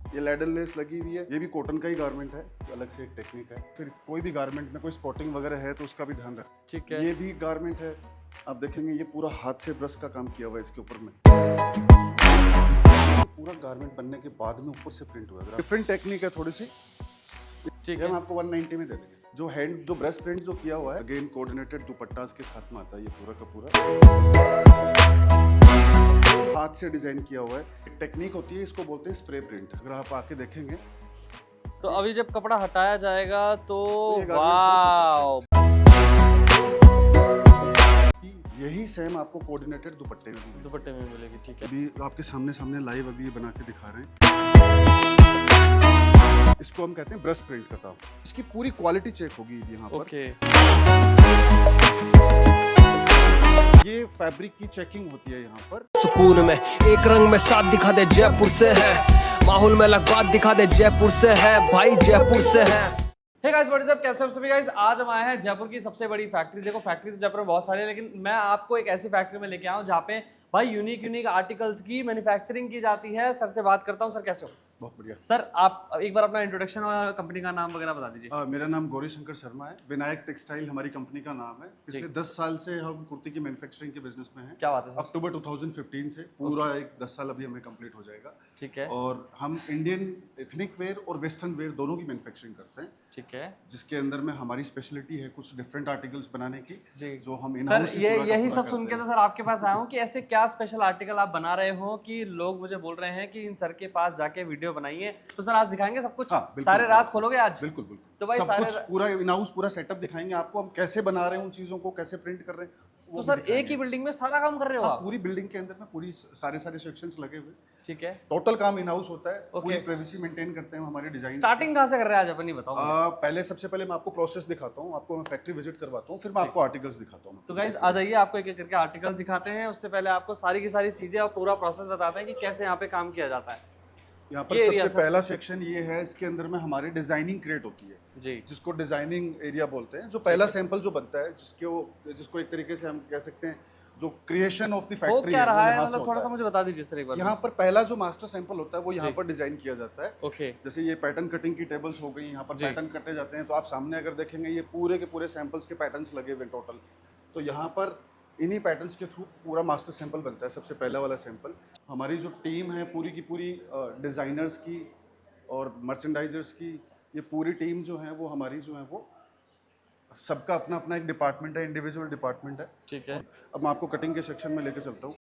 ये ladder less लगी हुई है, ये भी कॉटन का ही गारमेंट है, अलग से एक टेक्निक है। फिर कोई भी गारमेंट में कोई स्पॉटिंग वगैरह है तो उसका भी ध्यान रखें। ठीक है। ये भी गारमेंट है, आप देखेंगे ये पूरा हाथ से ब्रश का काम किया हुआ है इसके ऊपर में। पूरा गारमेंट बनने के बाद में ऊपर से प्रिंट हुआ है। डिफरेंट टेक्निक है थोड़ी सी, ठीक ये हम है। आपको 190 में दे देंगे। जो हैंड जो ब्रश प्रिंट जो किया हुआ है, अगेन कोऑर्डिनेटेड दुपट्टास के साथ में आता है, ये पूरा का पूरा हाथ से डिजाइन किया हुआ है। टेक्निक होती है, इसको बोलते हैं स्प्रे प्रिंट। अगर आप आके देखेंगे तो अभी जब कपड़ा हटाया जाएगा तो ये गारमेंट वाव, यही सेम आपको कोऑर्डिनेटेड दुपट्टे में मिलेगी। दुपट्टे में मिलेगी। ठीक है। अभी आपके सामने सामने लाइव अभी ये बना के दिखा रहे हैं। इसको हम कहते हैं ब्रश प्रिंट का काम। इसकी पूरी क्वालिटी चेक होगी यहाँ पर। ओके। ये फैब्रिक की चेकिंग होती है यहाँ पर। सुकून में एक रंग में साथ दिखा दे, जयपुर से है। माहौल में अलग बात दिखा दे, जयपुर से है भाई, जयपुर से है। Hey guys, what is up, कैसे हो सभी गाइस। आज हम आए हैं जयपुर की सबसे बड़ी फैक्ट्री। देखो फैक्ट्री तो जयपुर में बहुत सारी है, लेकिन मैं आपको एक ऐसी फैक्ट्री में लेके आया हूँ जहाँ पे भाई यूनिक आर्टिकल्स की मैन्युफैक्चरिंग की जाती है। सर से बात करता हूँ। सर कैसे हो? बहुत बढ़िया। सर आप एक बार अपना इंट्रोडक्शन और कंपनी का नाम वगैरह बता दीजिए। मेरा नाम गौरी शंकर शर्मा है। विनायक टेक्सटाइल हमारी कंपनी का नाम है। पिछले 10 साल से हम कुर्ती की मैन्युफैक्चरिंग के बिजनेस में हैं। क्या बात है सर। अक्टूबर 2015 से पूरा एक 10 साल अभी हमें कंप्लीट हो जाएगा। ठीक है। और हम इंडियन एथनिक वेयर और वेस्टर्न वेयर दोनों की मैन्युफैक्चरिंग करते हैं। ठीक है। जिसके अंदर में हमारी स्पेशलिटी है कुछ डिफरेंट आर्टिकल्स बनाने की, जी। जो हम सर इन-हाउस ही ये पूरा का यही पूरा सब सुन करते के हैं। तो सर आपके पास आया हूँ कि ऐसे क्या स्पेशल आर्टिकल आप बना रहे हो कि लोग मुझे बोल रहे हैं कि इन सर के पास जाके वीडियो बनाइए। तो सर आज दिखाएंगे सब कुछ। हाँ, बिल्कुल, सारे राज खोलोगे आज? बिल्कुल बिल्कुल। तो भाई सब सारे कुछ पूरा इन-हाउस पूरा सेटअप दिखाएंगे आपको, हम कैसे बना रहे हैं उन चीजों को, कैसे प्रिंट कर रहे हैं। वो तो भी सर दिखाएंगे। एक ही बिल्डिंग में सारा काम कर रहे हो हाँ, आप? पूरी बिल्डिंग के अंदर में पूरी सारे सेक्शंस लगे हुए। ठीक है। टोटल काम इन हाउस होता है। ओके। पूरी प्राइवेसी मेंटेन करते हैं हमारे डिजाइन। स्टार्टिंग कहाँ से कर रहे हैं आज अपन ही बताओ मुझे। सबसे पहले मैं आपको प्रोसेस दिखाता हूँ, आपको मैं फैक्ट्री विजिट करवाता हूँ, फिर मैं आपको आर्टिकल्स दिखाता हूँ। तो गाइस आ जाइए, आपको एक एक करके आर्टिकल्स दिखाते हैं। उससे पहले आपको सारी की सारी चीजें और पूरा प्रोसेस बताते हैं कि कैसे यहाँ पे काम किया जाता है। यहाँ पर ये area सबसे सर। पहला सेक्शन ये है, इसके अंदर में हमारी डिजाइनिंग क्रिएट होती है, जी। जिसको डिजाइनिंग एरिया बोलते हैं। जो पहला सैंपल जो बनता है, जिसको एक तरीके से हम कह सकते हैं जो क्रिएशन ऑफ द हो फैक्ट्री क्या रहा है, यहाँ से मतलब थोड़ा होता सा है। मुझे बता दीजिए सर एक बार। यहाँ पर पहला जो मास्टर सैंपल होता है वो यहाँ जी। पर डिजाइन किया जाता है। ओके। जैसे ये पैटर्न कटिंग की टेबल्स हो गई, यहाँ पर जी। पैटर्न कटे जाते हैं। तो आप सामने अगर देखेंगे ये पूरे के पूरे सैंपल्स के पैटर्न्स लगे हुए टोटल। तो यहाँ पर इन्हीं पैटर्न्स के थ्रू पूरा मास्टर सैंपल बनता है, सबसे पहला वाला सैंपल। हमारी जो टीम है पूरी की पूरी डिज़ाइनर्स की और मर्चेंडाइजर्स की, ये पूरी टीम जो है वो हमारी जो है वो सबका अपना अपना एक डिपार्टमेंट है, इंडिविजुअल डिपार्टमेंट है। ठीक है। अब मैं आपको कटिंग के सेक्शन में लेके चलता हूँ।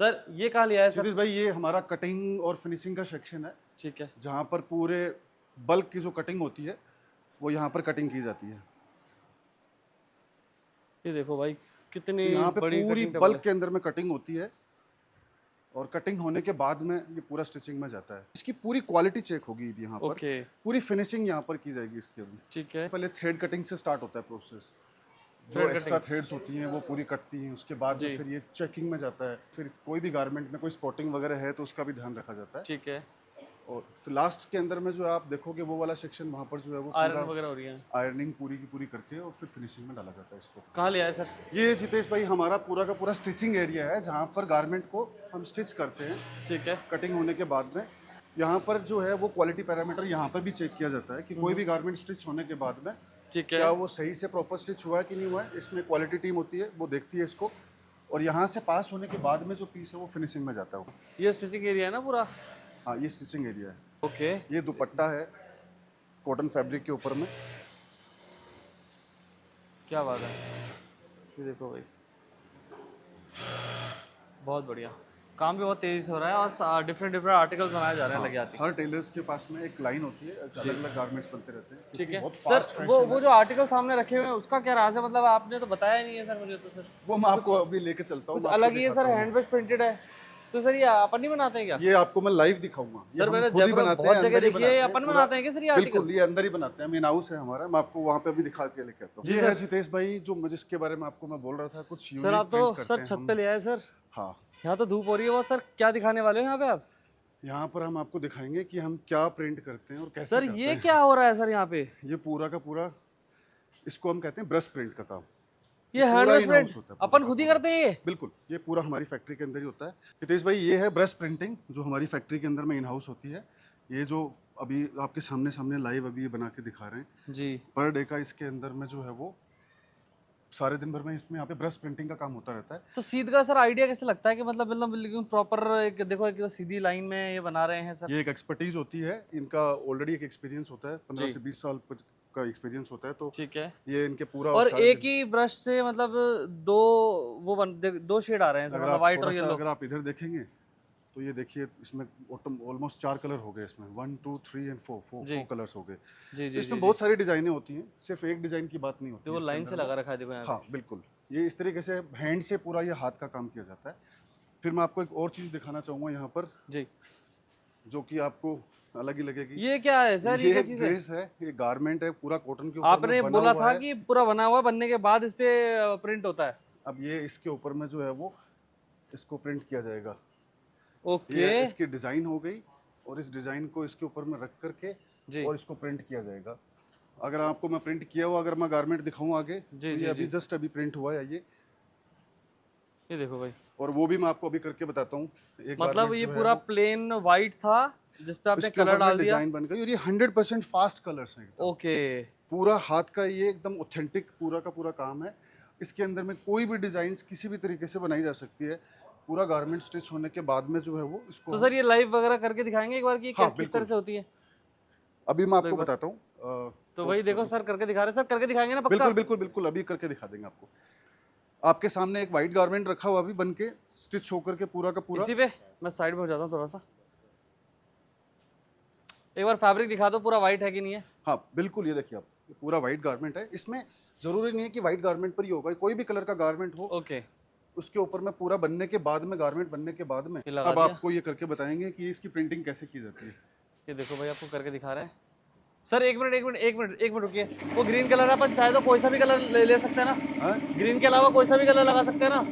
सर ये कहाँ लिया है सर? क्षितिज भाई, ये हमारा कटिंग और फिनिशिंग का सेक्शन है, ठीक है। जहाँ पर पूरे बल्क की जो कटिंग होती है वो यहाँ पर कटिंग की जाती है। ये देखो भाई कितनी तो यहाँ पे बड़ी पूरी cutting table बल्क है। के अंदर में कटिंग होती है और कटिंग होने के बाद में ये पूरा स्टिचिंग में जाता है। इसकी पूरी क्वालिटी चेक होगी यहाँ पर। ओके। पूरी फिनिशिंग यहाँ पर की जाएगी इसकी। अभी ठीक है। पहले थ्रेड कटिंग से स्टार्ट होता है प्रोसेस। जो Thread एक्स्ट्रा cutting। थ्रेड्स होती हैं वो पूरी कटती हैं, उसके बाद में जी। फिर ये चेकिंग में जाता है। फिर कोई भी गारमेंट में कोई स्पॉटिंग वगैरह है तो उसका भी ध्यान रखा जाता है। ठीक है। और फिर लास्ट के अंदर में जो आप देखोगे वो वाला सेक्शन, वहाँ पर जो है वो आयरन पूरा वगैरह हो रही है। आयरनिंग पूरी की पूरी करके और फिर फिनिशिंग में डाला जाता है इसको। कहाँ लिया है सर? ये जितेश भाई हमारा पूरा का पूरा स्टिचिंग एरिया है, जहाँ पर गारमेंट को हम स्टिच करते हैं। ठीक है। कटिंग होने के बाद में यहाँ पर जो है वो क्वालिटी पैरामीटर यहाँ पर भी चेक किया जाता है कि कोई भी गारमेंट स्टिच होने के बाद में ठीक क्या है। वो सही से प्रॉपर स्टिच हुआ है कि नहीं हुआ है। इसमें क्वालिटी टीम होती है, वो देखती है इसको, और यहाँ से पास होने के बाद में जो पीस है वो फिनिशिंग में जाता है वो। ये स्टिचिंग एरिया है ना पूरा? हाँ, ये स्टिचिंग एरिया है। ओके। ये दुपट्टा है कॉटन फैब्रिक के ऊपर में। क्या बात है, ये देखो भाई बहुत बढ़िया काम भी बहुत तेजी से हो रहा है और डिफरेंट डिफरेंट आर्टिकल्स बनाए जा रहे हैं। लगे आती हर टेलर्स के पास में एक लाइन होती है, अलग अलग गारमेंट्स बनते रहते हैं। ठीक है। बहुत सर फास्ट वो जो आर्टिकल सामने रखे हुए हैं उसका क्या राज है? मतलब आपने तो बताया ही नहीं है सर मुझे। तो सर वो मैं आपको अभी लेके चलता हूँ। कुछ अलग ही है सर, हैंड पेज प्रिंटेड है। तो सर ये अपन नहीं बनाते हैं क्या? ये आपको मैं लाइव दिखाऊंगा। ये सर हम मैंने खुद ही जयपुर में बनाते बहुत हैं, जगह अंदर ही देखी है, ये बनाते अपन हैं बनाते हैं क्या सर ये आर्टिकल? बिल्कुल, ये अंदर ही बनाते हैं। इन हाउस है हमारा। मैं आपको वहाँ पे अभी दिखा के लेके आता हूँ। ये है जितेश भाई जो जिसके बारे में आपको मैं बोल रहा था, कुछ सर आप तो सर छत पे ले आए सर। हाँ, यहाँ तो धूप हो रही है बहुत। सर क्या दिखाने वाले हो यहाँ पे आप? यहाँ पर हम आपको दिखाएंगे कि हम क्या प्रिंट करते हैं और कैसे सर करते ये हैं। क्या हो रहा है सर यहाँ पे? ये पूरा का पूरा, इसको हम कहते हैं ब्रश प्रिंट का काम। ये हैंड पूरा वाश in-house प्रिंट होता है, अपन खुद ही करते हैं ये? बिल्कुल, ये पूरा हमारी फैक्ट्री के अंदर ही होता है। हितेश भाई, ये है ब्रश प्रिंटिंग जो हमारी फैक्ट्री के अंदर में इन हाउस होती है। ये जो अभी आपके सामने सामने लाइव अभी ये बना के दिखा रहे हैं, जी। पर डे का इसके अंदर में जो है वो सारे दिन भर में इसमें यहाँ पे ब्रश प्रिंटिंग का काम होता रहता है। तो सीध का सर आइडिया कैसे लगता है कि मतलब प्रॉपर एक देखो एक सीधी लाइन में ये बना रहे हैं सर? ये एक एक्सपर्टीज होती है, इनका ऑलरेडी एक एक्सपीरियंस होता है, 15 जी। से 20 साल का एक्सपीरियंस होता है, तो ठीक है। ये इनके पूरा और सारे एक ही ब्रश से मतलब दो शेड आ रहे हैं सर, अगर मतलब आप व्हाइट थोड़ा और सा येलो। अगर आप इधर देखेंगे तो ये देखिए इसमें ऑलमोस्ट 4 कलर हो गए इसमें, 1 2 3 एंड 4 जी। 4 कलर्स हो गए। जी तो जी इसमें जी बहुत सारी डिजाइनें होती हैं, सिर्फ एक डिजाइन की बात नहीं होती देखो इसके लाइन अंदर से में। लगा रखा है, देखो यहाँ पे। हाँ बिल्कुल, ये इस तरीके से हैंड से पूरा ये हाथ का काम किया जाता है। फिर मैं आपको एक और चीज़ दिखाना चाहूँगा यहाँ पर, जी। जो कि आपको अलग ही लगेगी। ये क्या है सर, ये क्या एक चीज है? ड्रेस है, ये गारमेंट है, पूरा कॉटन के ऊपर आपने में बना बोला हुआ था है। कि पूरा बना हुआ बनने के बाद इस पे प्रिंट होता है। अब ये इसके ऊपर में जो है वो इसको प्रिंट किया जाएगा। ओके। ये इसकी डिज़ाइन हो गई और इस डिज़ाइन को इसके ऊपर में रख करके जी। और इसको प्रिंट किया जाएगा। अगर आपको मैं प्रिंट किया हुआ अगर मैं गारमेंट दिखाऊं आगे, जी, तो जी, ये अभी जी। जस्ट अभी प्रिंट हुआ है ये देखो भाई, और वो भी मैं आपको अभी करके बताता हूँ। एक मतलब garment ये जो है पूरा वो प्लेन व्हाइट था जिस पे आपने इसके कलर ऊपर में डाल दिया। डिज़ाइन बन गई और ये 100% फास्ट कलर्स हैं एकदम। ओके। पूरा हाथ का ये एकदम ऑथेंटिक पूरा का पूरा काम है। इसके अंदर में कोई भी डिजाइन किसी भी तरीके से बनाई जा सकती है। पूरा गारमेंट स्टिच होने के बाद में जो है वो इसको तो सर ये लाइव वगैरह करके दिखाएंगे एक बार कि हाँ, किस तरह से होती है? अभी मैं आपको एक बार- बताता हूँ। तो वही देखो सर करके दिखा रहे हैं, सर करके दिखाएंगे ना पक्का? बिल्कुल बिल्कुल बिल्कुल, अभी करके दिखा देंगे आपको। आपके सामने एक वाइट गारमेंट रखा हुआ अभी बन के स्टिच होकर के पूरा का पूरा। इसी पे मैं साइड में हो जाता हूँ थोड़ा सा, एक बार फैब्रिक दिखा दो पूरा व्हाइट है कि नहीं है। हाँ बिल्कुल, ये देखिए आप, ये पूरा वाइट गारमेंट है। इसमें जरूरी नहीं है कि वाइट गारमेंट पर ही होगा, कोई भी कलर का गारमेंट हो ओके। उसके ऊपर में पूरा बनने के बाद में, गारमेंट बनने के बाद में ये लगा अब दिया। आपको ये करके बताएंगे कि इसकी प्रिंटिंग कैसे की जाती है। ये देखो भाई आपको करके दिखा रहे हैं। सर एक मिनट एक मिनट एक मिनट एक मिनट रुकिए। वो ग्रीन कलर अपन चाहे तो कोई सा भी कलर ले सकते हैं ना? हाँ? ग्रीन के अलावा कोई सा भी कलर लगा सकते हैं ना?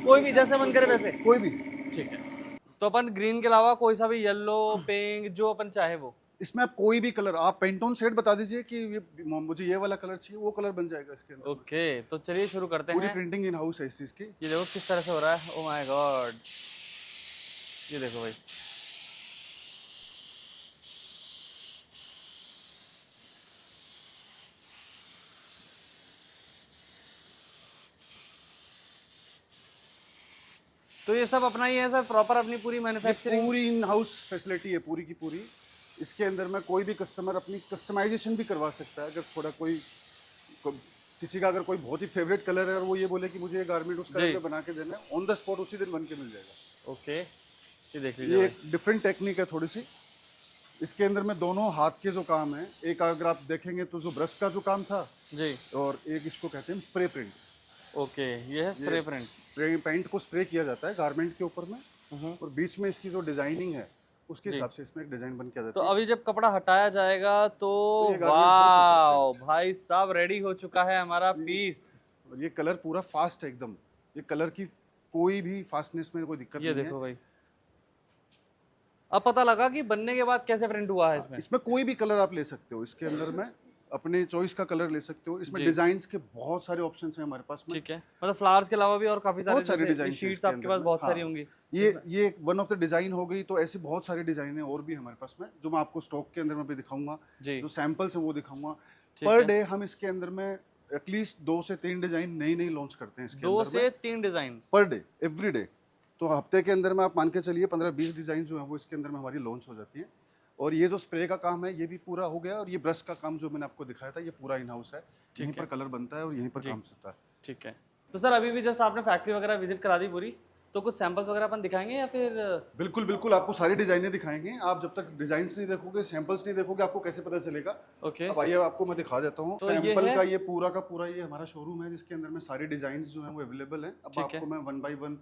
कोई भी जैसे मन करे वैसे। कोई भी। ठीक है, तो अपन ग्रीन के अलावा कोई सा भी येलो पिंक जो अपन चाहे वो। इसमें आप कोई भी कलर, आप पेंटोन शेड बता दीजिए कि ये मुझे ये वाला कलर चाहिए, वो कलर बन जाएगा इसके अंदर। ओके, तो चलिए शुरू करते पूरी हैं। प्रिंटिंग इन हाउस है इस चीज की। ये देखो किस तरह से हो रहा है। ओ माय गॉड, ये देखो भाई। तो ये सब अपना ही है सर, प्रॉपर अपनी पूरी मैन्युफैक्चरिंग। पूरी इन हाउस फैसिलिटी है पूरी की पूरी। इसके अंदर में कोई भी कस्टमर अपनी कस्टमाइजेशन भी करवा सकता है। अगर थोड़ा किसी का अगर कोई बहुत ही फेवरेट कलर है और वो ये बोले कि मुझे ये गारमेंट उस कलर जी। में बना के देना है, ऑन द स्पॉट उसी दिन बन के मिल जाएगा। ओके, ये देख ये लीजिए एक डिफरेंट टेक्निक है थोड़ी सी। इसके अंदर में दोनों हाथ के जो काम है, एक अगर आप देखेंगे तो जो ब्रश का जो काम था जी। और एक इसको कहते हैं स्प्रे प्रिंट। ओके, ये है स्प्रे प्रिंट। पेंट को स्प्रे किया जाता है गारमेंट के ऊपर में और बीच में इसकी जो डिजाइनिंग है उसके हिसाब से इसमें एक डिजाइन बन के आ तो जाती है। अभी जब कपड़ा हटाया जाएगा तो ये garment वाओ भाई साहब, रेडी हो चुका है हमारा पीस। और ये कलर पूरा फास्ट है एकदम। ये कलर की कोई भी फास्टनेस में कोई दिक्कत ये नहीं देखो है। भाई, अब पता लगा कि बनने के बाद कैसे प्रिंट हुआ है इसमें। इसमें कोई भी कलर आप ले सकते हो, इसके अंदर में अपने चॉइस का कलर ले सकते हो। इसमें जी। डिजाइन्स के बहुत सारे ऑप्शंस हैं हमारे पास में। ठीक है, मतलब फ्लावर्स के अलावा भी और काफी सारे बहुत सारे जैसे डिजाइन शीट्स आपके पास बहुत सारी होंगी। ये वन ऑफ द डिजाइन हो गई। तो ऐसी बहुत सारी डिजाइन है और भी हमारे पास में, जो मैं आपको स्टॉक के अंदर में भी दिखाऊंगा। जी। जो सैंपल्स है वो दिखाऊंगा। ठीक पर है। डे हम इसके अंदर में एटलीस्ट 2 से 3 डिजाइन नई नई लॉन्च करते हैं इसके 2 अंदर से में 3 design per day, every day. तो हफ्ते के अंदर में आप मान के चलिए 15-20 डिजाइन जो है वो इसके अंदर में हमारी लॉन्च हो जाती है। और ये जो स्प्रे का काम है ये भी पूरा हो गया और ये ब्रश का काम जो मैंने आपको दिखाया था ये पूरा इन हाउस है। यहीं पर कलर बनता है और यहीं पर काम चलता है। ठीक है। तो सर अभी भी जस्ट आपने फैक्ट्री वगैरह विजिट करा दी पूरी, तो कुछ सैंपल्स वगैरह अपन दिखाएंगे या फिर? बिल्कुल बिल्कुल, आपको सारी डिजाइनें दिखाएंगे। आप जब तक डिजाइन्स नहीं देखोगे, सैंपल्स नहीं देखोगे, आपको कैसे पता चलेगा। ओके। अब आइए आपको मैं दिखा देता हूँ। तो ये सैंपल है? का ये पूरा का पूरा ये हमारा शोरूम है जिसके अंदर में सारी डिजाइन्स जो है वो अवेलेबल हैं। अब ठीक है। आपको मैं 1 बाय 1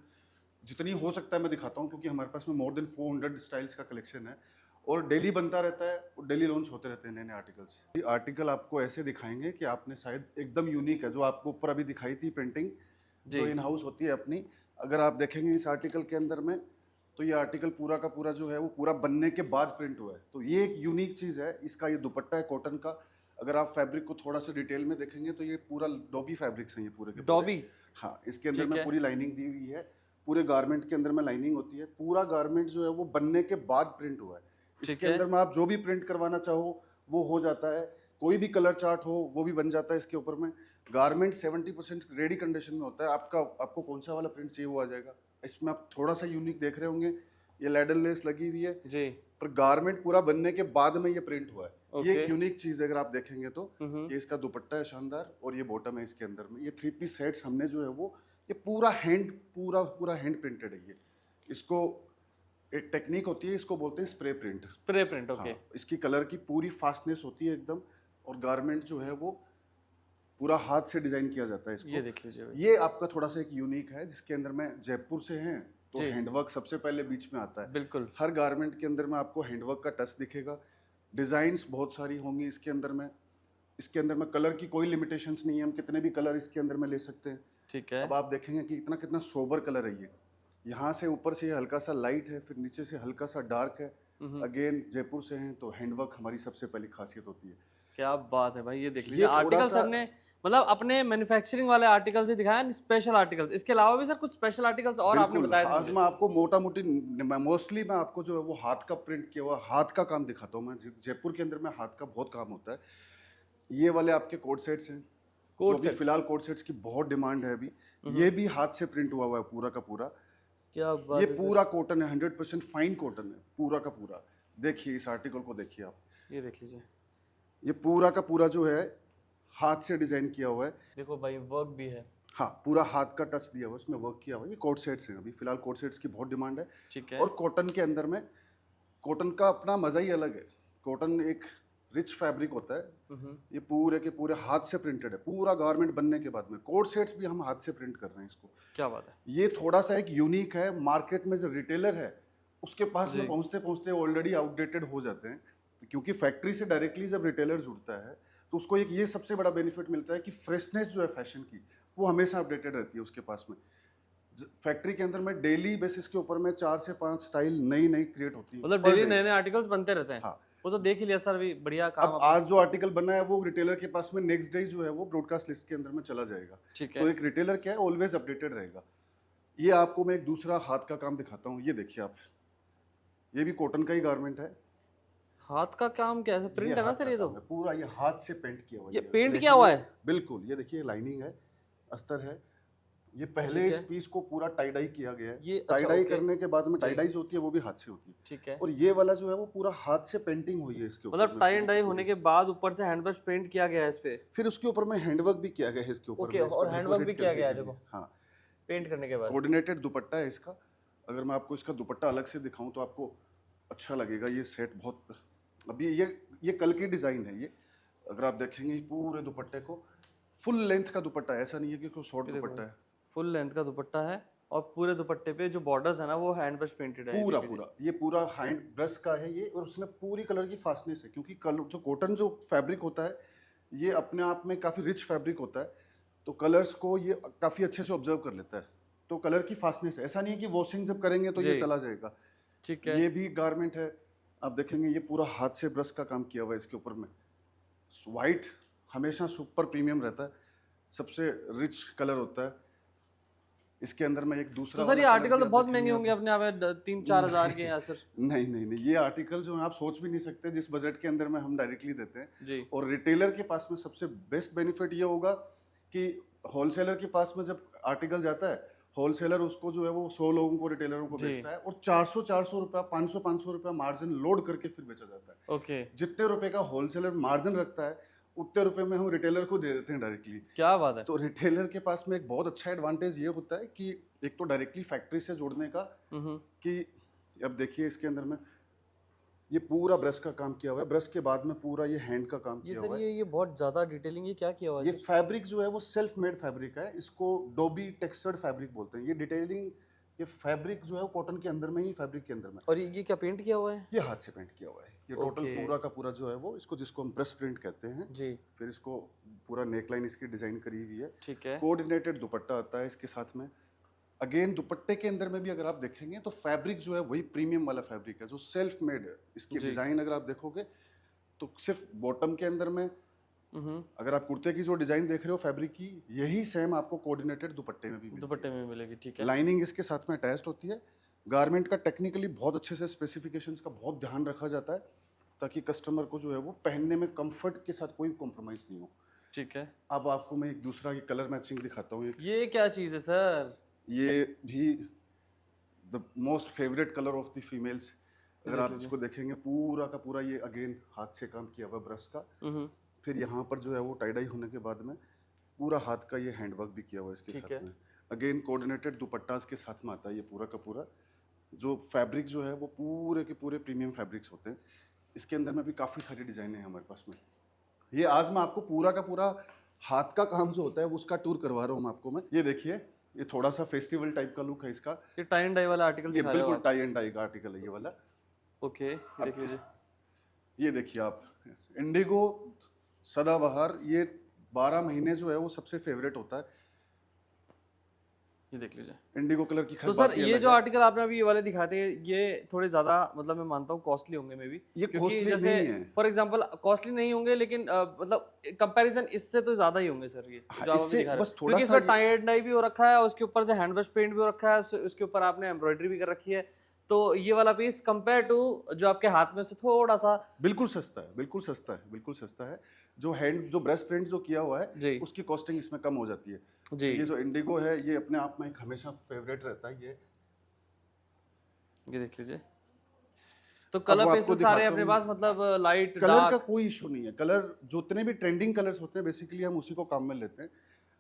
जितनी हो सकता है मैं दिखाता हूँ, क्योंकि हमारे पास में मोर देन 400 स्टाइल्स का कलेक्शन है और डेली बनता रहता है और डेली लॉन्च होते रहते हैं नए नए आर्टिकल्स। ये आर्टिकल आपको ऐसे दिखाएंगे कि आपने शायद एकदम यूनिक है, जो आपको ऊपर अभी दिखाई थी प्रिंटिंग जो इन हाउस होती है अपनी। अगर आप देखेंगे इस आर्टिकल के अंदर में, तो ये आर्टिकल पूरा का पूरा जो है वो पूरा बनने के बाद प्रिंट हुआ है। तो ये एक यूनिक चीज़ है। इसका ये दुपट्टा है कॉटन का। अगर आप फैब्रिक को थोड़ा सा डिटेल में देखेंगे तो ये पूरा डॉबी फैब्रिक्स हैं ये पूरे के पूरे। डॉबी, हाँ, इसके अंदर ठीक में है। पूरी लाइनिंग दी हुई है, पूरे गारमेंट के अंदर में लाइनिंग होती है। पूरा गारमेंट जो है वो बनने के बाद प्रिंट हुआ है। ठीक इसके है। अंदर में आप जो भी प्रिंट करवाना चाहो वो हो जाता है, कोई भी कलर चार्ट हो वो भी बन जाता है इसके ऊपर में। गारमेंट 70% रेडी कंडीशन में होता है, आपको कौन सा वाला प्रिंट चाहिए वो आ जाएगा। इसमें आप थोड़ा सा यूनिक देख रहे होंगे, ये लैडर लेस लगी हुई है, जी, पर गारमेंट पूरा बनने के बाद में ये प्रिंट हुआ है। ये Okay. एक यूनिक चीज है, अगर आप देखेंगे तो ये इसका दुपट्टा है शानदार, और ये बॉटम है इसके अंदर में। ये 3 पीस सेट्स हमने जो है वो ये पूरा हैंड प्रिंटेड है। ये इसको एक टेक्निक होती है, इसको बोलते हैं spray print. Spray print, okay. हाँ, इसकी कलर की पूरी फास्टनेस होती है एकदम, और गारमेंट जो है वो पूरा हाथ से डिजाइन किया जाता है इसको। ये देख लीजिए भाई। ये आपका थोड़ा सा एक यूनिक है, जिसके अंदर में जयपुर से हैं तो जी। हैंडवर्क सबसे पहले बीच में आता है। बिल्कुल, हर गारमेंट के अंदर में आपको हैंडवर्क का टच दिखेगा। डिजाइन्स बहुत सारी होंगी इसके अंदर में। इसके अंदर में कलर की कोई लिमिटेशंस नहीं है, हम कितने भी कलर इसके अंदर में ले सकते हैं। ठीक है। अब आप देखेंगे कि इतना कितना सोबर कलर है ये। यहाँ से ऊपर से ये हल्का सा लाइट है, फिर नीचे से हल्का सा डार्क है। अगेन जयपुर से हैं तो हैंडवर्क हमारी सबसे पहली खासियत होती है। क्या बात है भाई, ये देख ये लीजिए थोड़ा आर्टिकल सा- सर ने मतलब अपने मैन्युफैक्चरिंग वाले आर्टिकल्स ही दिखाया, स्पेशल आर्टिकल्स। इसके अलावा भी सर कुछ स्पेशल आर्टिकल्स और आपने बिल्कुल, बताया थे आज मुझे। मैं आपको मोटा मोटी मोस्टली मैं आपको जो है वो हाथ का प्रिंट किया हुआ हाथ का काम दिखाता हूँ। मैं जयपुर के अंदर में हाथ का बहुत काम होता है। ये वाले आपके कोट सेट्स हैं, कोट जो भी सेट्स। फिलहाल कोट सेट्स की बहुत डिमांड है अभी। ये भी हाथ से प्रिंट हुआ हुआ है पूरा का पूरा। क्या बात ये है सर। पूरा कॉटन है, 100% फाइन कॉटन है पूरा का पूरा। देखिए इस आर्टिकल को देखिए आप, ये देख लीजिए, ये पूरा का पूरा जो है हाथ से डिजाइन किया हुआ है। देखो भाई वर्क भी है। हाँ, पूरा हाथ का टच दिया हुआ है, उसमें वर्क किया हुआ है। ये कोट सेट्स हैं, अभी फिलहाल कोट सेट्स की बहुत डिमांड है। ठीक है। और कॉटन के अंदर में कॉटन का अपना मजा ही अलग है। कॉटन एक रिच फैब्रिक होता है। ये पूरे के पूरे हाथ से प्रिंटेड है, पूरा गारमेंट बनने के बाद में। कोट सेट्स भी हम हाथ से प्रिंट कर रहे हैं इसको। क्या बात है। ये थोड़ा सा एक यूनिक है, मार्केट में जो रिटेलर है उसके पास जी। में पहुंचते पहुंचते ऑलरेडी आउटडेटेड हो जाते हैं, क्योंकि फैक्ट्री से डायरेक्टली जब रिटेलर जुड़ता है तो उसको एक ये सबसे बड़ा बेनिफिट मिलता है कि फ्रेशनेस जो है फैशन की वो हमेशा अपडेटेड रहती है उसके पास में। फैक्ट्री के अंदर में डेली बेसिस के ऊपर में 4 से 5 स्टाइल नई नई क्रिएट होती है मतलब per डेली day। नए नए आर्टिकल्स बनते रहते हैं। हाँ। वो तो देख ही लिया सर, भी बढ़िया काम अब आज जो आर्टिकल बना है वो रिटेलर के पास में नेक्स्ट डे जो है वो ब्रॉडकास्ट लिस्ट के अंदर में चला जाएगा। ठीक तो है। एक रिटेलर क्या है, ऑलवेज अपडेटेड रहेगा। ये आपको मैं एक दूसरा हाथ का काम दिखाता हूँ। ये देखिए आप, ये भी कॉटन का ही गारमेंट है। हाथ का काम कैसे प्रिंट है ना हाथ सर? का ये तो काम है, पूरा ये हाथ से पेंट किया हुआ है। ये पेंट देखिए, किया हुआ है? बिल्कुल। ये देखिए लाइनिंग है, अस्तर है। ये पहले ठीक इस है। पीस को पूरा टाई डाई किया गया है। ये टाई अच्छा, डाई ओके। करने के बाद में टाई जी। डाई जो होती है वो भी हाथ से होती है। ठीक है। और ये वाला जो है वो पूरा हाथ से पेंटिंग हुई है इसके ऊपर मतलब में टाई एंड पूरी डाई की होने पूरी। के बाद ऊपर से हैंड ब्रश पेंट किया गया है इस पे। फिर उसके ऊपर में हैंडवर्क भी किया गया है इसके ऊपर ओके, में, इसको और हैंडवर्क भी decorate किया करने गया है, के लिए। देखो। हाँ, पेंट करने के बाद। कोऑर्डिनेटेड दुपट्टा है इसका। अगर मैं आपको इसका दुपट्टा अलग से दिखाऊं तो आपको अच्छा लगेगा। ये सेट बहुत, अभी ये कल की डिजाइन है। ये अगर आप देखेंगे ये पूरे दुपट्टे को फुल लेंथ का दुपट्टा है, ऐसा नहीं है कि कोई शॉर्ट दुपट्टा है। फुल लेंथ का दुपट्टा है और पूरे दुपट्टे पे जो बॉर्डर्स है ना वो हैंड ब्रश पेंटेड है। पूरा पूरा ये पूरा हैंड ब्रश का है ये, और उसमें पूरी कलर की फास्टनेस है, क्योंकि जो कॉटन जो फैब्रिक होता है ये अपने आप में काफ़ी रिच फैब्रिक होता है, तो कलर्स को ये काफ़ी अच्छे से ऑब्जर्व कर लेता है। तो कलर की फास्टनेस है, ऐसा नहीं है कि वॉशिंग जब करेंगे तो ये जी। चला जाएगा। ठीक है। ये भी गारमेंट है, आप देखेंगे ये पूरा हाथ से ब्रश का काम किया हुआ है इसके ऊपर में। वाइट हमेशा सुपर प्रीमियम रहता है, सबसे रिच कलर होता है। इसके अंदर में एक दूसरा तो सर ये वाला आर्टिकल कलर तो भी बहुत आप महंगे देखेंगे होंगे अपने आप में, 3-4 हज़ार के या सर? नहीं नहीं नहीं, ये आर्टिकल जो है आप सोच भी नहीं सकते जिस बजट के अंदर में हम डायरेक्टली देते हैं। जी। और रिटेलर के पास में सबसे बेस्ट बेनिफिट ये होगा कि होलसेलर के पास में जब आर्टिकल जाता है, होलसेलर उसको जो है वो 100 लोगों को, रिटेलरों को जी। बेचता है, और 400 रुपया 500 रुपया मार्जिन लोड करके फिर बेचा जाता है। ओके, जितने रुपए का होलसेलर मार्जिन रखता है उतने रुपए में हम रिटेलर को दे देते हैं डायरेक्टली। क्या बात है। तो रिटेलर के पास में एक बहुत अच्छा एडवांटेज ये होता है कि एक तो डायरेक्टली फैक्ट्री से जोड़ने का, कि अब देखिए इसके अंदर में ये पूरा ब्रश का काम किया हुआ है, ब्रश के बाद में पूरा ये हैंड का काम ये किया सर हुआ है। ये बहुत ज्यादा डिटेलिंग, ये क्या किया हुआ है ये सर? फैब्रिक जो है वो सेल्फ मेड फैब्रिक है, इसको डोबी टेक्सचर्ड फैब्रिक बोलते हैं। ये डिटेलिंग, ये फैब्रिक जो है वो कॉटन के अंदर में ही, फैब्रिक के अंदर में और ये क्या पेंट किया हुआ है? ये हाथ से पेंट किया हुआ है। ये टोटल Okay. पूरा का पूरा जो है वो इसको, जिसको हम ब्रश प्रिंट कहते हैं। जी। फिर इसको पूरा नेकलाइन इसकी डिजाइन करी हुई है। ठीक है। कोऑर्डिनेटेड दुपट्टा आता है इसके साथ में। अगेन दुपट्टे के अंदर में भी अगर आप देखेंगे तो फैब्रिक जो है वही प्रीमियम वाला फैब्रिक है जो सेल्फ मेड है। इसकी जी। डिजाइन अगर आप देखोगे तो सिर्फ बॉटम के अंदर में अगर आप कुर्ते की जो डिजाइन देख रहे हो फैब्रिक की, यही सेम आपको कोऑर्डिनेटेड दुपट्टे में भी मिलती दुपट्टे में मिलेगी, ठीक है। है। लाइनिंग इसके साथ में अटैच्ड होती है। गारमेंट का टेक्निकली बहुत अच्छे से स्पेसिफिकेशंस का बहुत ध्यान रखा जाता है, ताकि कस्टमर को जो है वो पहनने में कंफर्ट के साथ कोई कॉम्प्रोमाइज नहीं हो। ठीक है। अब आपको मैं एक दूसरा ये कलर मैचिंग दिखाता हूँ। ये क्या चीज़ है सर? ये भी the most favourite colour of the females. अगर आप इसको देखेंगे पूरा का पूरा ये अगेन हाथ से काम किया हुआ ब्रश का, फिर यहाँ पर जो है वो टाई डाई होने के बाद में पूरा हाथ का ये हैंडवर्क भी किया हुआ है इसके साथ में। अगेन कोऑर्डिनेटेड दुपट्टास के साथ में आता है ये पूरा का पूरा। जो फैब्रिक जो है वो पूरे के पूरे प्रीमियम फैब्रिक्स होते हैं। इसके अंदर में भी काफ़ी सारी डिज़ाइनें हैं हमारे पास में। ये आज मैं आपको पूरा का पूरा हाथ का काम जो होता है वो उसका टूर करवा रहा हूँ आपको मैं। ये देखिए, ये थोड़ा सा फेस्टिवल टाइप का लुक है इसका। ये टाई एंड डाई वाला आर्टिकल ये दिखा रहे हो बिल्कुल आप? टाई एंड डाई का आर्टिकल है ये वाला। ओके, ये देख लीजिए। ये देखिए आप, इंडिगो सदाबहार, ये 12 महीने जो है वो सबसे फेवरेट होता है। ये देख लीजिए, इंडिगो कलर की तो सर ये जो आर्टिकल आपने अभी ये वाले दिखाते हैं, ये थोड़े ज्यादा मतलब मैं मानता हूँ कॉस्टली होंगे मे बी। ये कॉस्टली जैसे नहीं है। फॉर एग्जांपल कॉस्टली नहीं होंगे, लेकिन मतलब कंपैरिजन इससे तो ज्यादा ही होंगे सर। ये जो आप अभी दिखा रहे हो, क्योंकि इसमें टाई एंड डाई भी हो रखा है, उसके ऊपर से हैंड ब्रश पेंट भी हो रखा है, उसके ऊपर आपने एम्ब्रॉयडरी भी कर रखी है। तो ये वाला पीस कंपेयर टू जो आपके हाथ में से थोड़ा सा बिल्कुल सस्ता है, बिल्कुल सस्ता है, बिल्कुल सस्ता है। जो ब्रश प्रिंट जो किया हुआ जी, है उसकी कॉस्टिंग इसमें कम हो जाती है जी। ये जो इंडिगो है ये अपने आप में एक हमेशा फेवरेट रहता है। ये देख लीजिए, तो कलर पेस्टल सारे अपने पास मतलब लाइट कलर का कोई इशू नहीं है। कलर जितने भी ट्रेंडिंग कलर्स होते हैं बेसिकली हम उसी को काम में लेते हैं।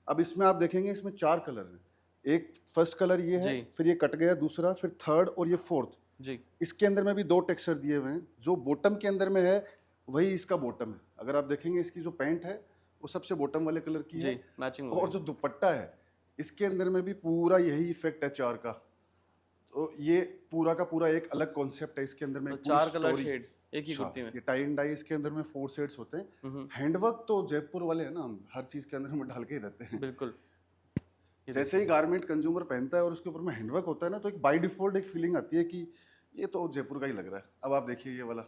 अब इसमें आप देखेंगे इसमें 4 कलर हैं। एक फर्स्ट कलर ये है, फिर ये कट गया दूसरा, फिर थर्ड और ये फोर्थ जी। इसके अंदर में भी 2 टेक्सचर दिए हुए हैं। जो बॉटम के अंदर में है वही इसका बॉटम है। अगर आप देखेंगे इसकी जो पैंट है वो सबसे बॉटम वाले कलर की है, मैचिंग। और जो दुपट्टा है इसके अंदर में भी पूरा यही इफेक्ट है 4 का। तो ये पूरा का पूरा एक अलग कॉन्सेप्ट है इसके अंदर में। तो 4 कलर शेड एक ही कुर्ती में। ये टाई एंड डाई इसके अंदर में 4 शेड्स होते हैं। हैंडवर्क तो जयपुर वाले हैं ना, हम हर चीज के अंदर में डाल के ही रहते हैं। बिल्कुल। जैसे ही गारमेंट कंज्यूमर पहनता है और उसके ऊपर में हैंडवर्क होता है ना, तो एक बाय डिफॉल्ट एक फीलिंग आती है कि ये तो जयपुर का ही लग रहा है। अब आप देखिए ये वाला,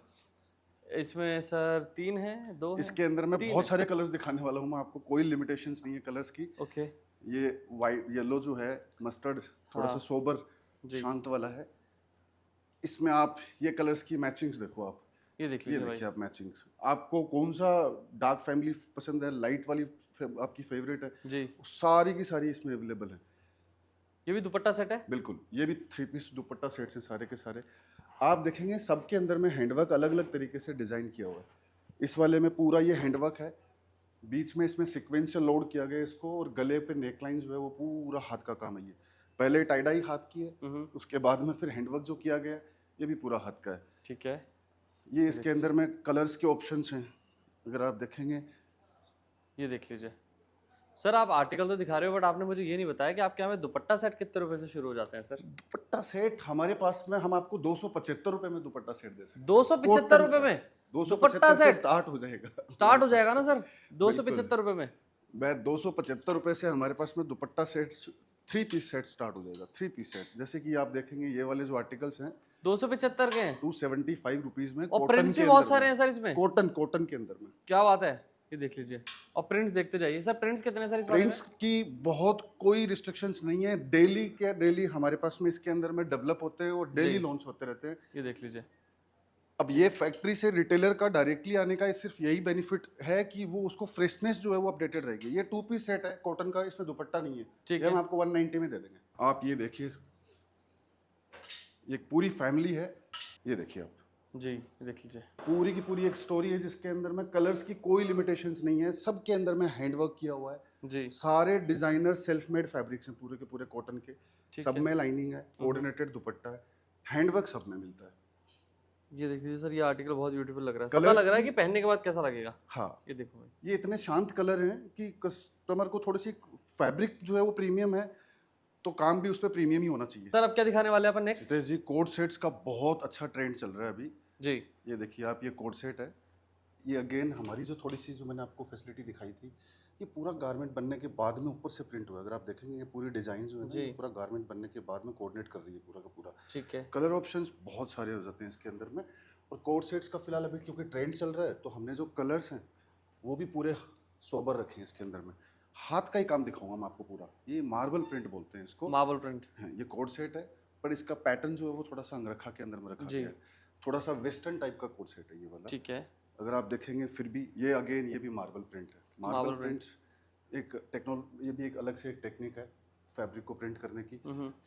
इसमें सर 3 है, 2 है? इसके अंदर में बहुत सारे कलर्स दिखाने वाला हूँ मैं आपको, कोई लिमिटेशंस नहीं है कलर्स की। ओके। ये वाइट येलो जो है मस्टर्ड थोड़ा सा सोबर शांत वाला है। इसमें आप ये कलर्स की मैचिंग्स देखो आप। ये देख लीजिए भाई, आप मैचिंग्स। आपको कौन सा डार्क फैमिली पसंद है, लाइट वाली आपकी फेवरेट है जी, सारी की सारी इसमें अवेलेबल है। ये भी दुपट्टा सेट है? बिल्कुल, ये भी 3 पीस दुपट्टा सेट से सारे के सारे। आप देखेंगे सबके अंदर में हैंडवर्क अलग अलग तरीके से डिजाइन किया हुआ है। इस वाले में पूरा ये हैंडवर्क है, बीच में इसमें सीक्वेंस से लोड किया गया इसको, और गले पे नेकलाइन जो है वो पूरा हाथ का काम है। ये पहले टाई डाई हाथ की है, उसके बाद में फिर हैंडवर्क जो किया गया ये भी पूरा हाथ का है। ठीक है। ये इसके अंदर में कलर्स के ऑप्शंस हैं, अगर आप देखेंगे। ये देख लीजिए सर, आप आर्टिकल तो दिखा रहे हो, बट आपने मुझे ये नहीं बताया कि आपके यहाँ में दुपट्टा सेट कितने रुपए से शुरू हो जाते हैं सर? दुपट्टा सेट हमारे पास में हम आपको 275 रुपए में दुपट्टा सेट दे सकते हैं। 275 रुपए में 275 से स्टार्ट हो जाएगा। स्टार्ट हो जाएगा ना सर 275 रुपए में? मैं 275 रुपए से हमारे पास में dupatta set 3 piece set start हो जाएगा। 3 पीस सेट, जैसे कि आप देखेंगे ये वाले जो आर्टिकल्स हैं 275 के हैं, 275 रुपीज में। और प्रिंट्स भी बहुत सारे हैं सर इसमें। कॉटन के अंदर में। क्या बात है, ये देख लीजिए। और प्रिंट्स देखते जाइए सर, प्रिंट्स कितने सर इस वाले में? प्रिंट्स की बहुत कोई रिस्ट्रिक्शंस नहीं है। डेली के डेली हमारे पास में इसके अंदर में डेवलप होते हैं और डेली लॉन्च होते रहते हैं। ये देख लीजिए। अब ये फैक्ट्री से रिटेलर का डायरेक्टली आने का सिर्फ यही बेनिफिट है कि वो उसको फ्रेशनेस जो है वो अपडेटेड रहेगी। ये 2 पीस सेट है कॉटन का, इसमें दुपट्टा नहीं है। ठीक है, हम आपको 190 में दे देंगे। आप ये देखिए, ये पूरी फैमिली है। ये देखिए आप जी, ये देख लीजिए। पूरी की पूरी एक स्टोरी है जिसके अंदर में कलर्स की कोई लिमिटेशंस नहीं है। सबके अंदर में हैंडवर्क किया हुआ है जी। सारे डिजाइनर सेल्फ मेड फैब्रिक्स हैं पूरे के पूरे कॉटन के। सब है। में लाइनिंग है, कोऑर्डिनेटेड दुपट्टा है, हैंडवर्क सब में मिलता है। ये देख लीजिए सर, ये आर्टिकल बहुत ब्यूटीफुल लग रहा है। Colours पता लग रहा है कि पहनने के बाद कैसा लगेगा। हाँ, ये देखो भाई, ये इतने शांत कलर हैं कि कस्टमर को थोड़ी सी फैब्रिक जो है वो प्रीमियम है, तो काम भी उस पर प्रीमियम ही होना चाहिए। सर अब क्या दिखाने वाले हैं अपन नेक्स्ट? जी, कोड सेट्स का बहुत अच्छा ट्रेंड चल रहा है अभी जी। ये देखिए आप, ये कोड सेट है। ये अगेन हमारी जो थोड़ी सी जो मैंने आपको फैसिलिटी दिखाई थी, ये पूरा गारमेंट बनने के बाद में ऊपर से प्रिंट हुआ है। अगर आप देखेंगे ये पूरी डिजाइन जो है ना, ये पूरा गारमेंट बनने के बाद में कोऑर्डिनेट कर रही है पूरा का पूरा। ठीक है। कलर ऑप्शंस बहुत सारे हो जाते हैं इसके अंदर में। और कोड सेट्स का फिलहाल अभी क्योंकि ट्रेंड चल रहा है, तो हमने जो कलर्स हैं वो भी पूरे सोबर रखे हैं इसके अंदर में। हाथ का ही काम दिखाऊंगा मैं आपको पूरा। ये मार्बल प्रिंट बोलते हैं इसको। Marble print. हाँ, ये कोड सेट है, पर इसका पैटर्न जो है वो थोड़ा सा अंगरखा के अंदर में रखा जी। गया है। थोड़ा सा वेस्टर्न टाइप का कोड सेट है ये वाला। ठीक है। अगर आप देखेंगे फिर भी ये अगेन ये भी मार्बल प्रिंट है। Marble Marble print। प्रिंट एक ये भी एक अलग से एक टेक्निक है फैब्रिक को प्रिंट करने की।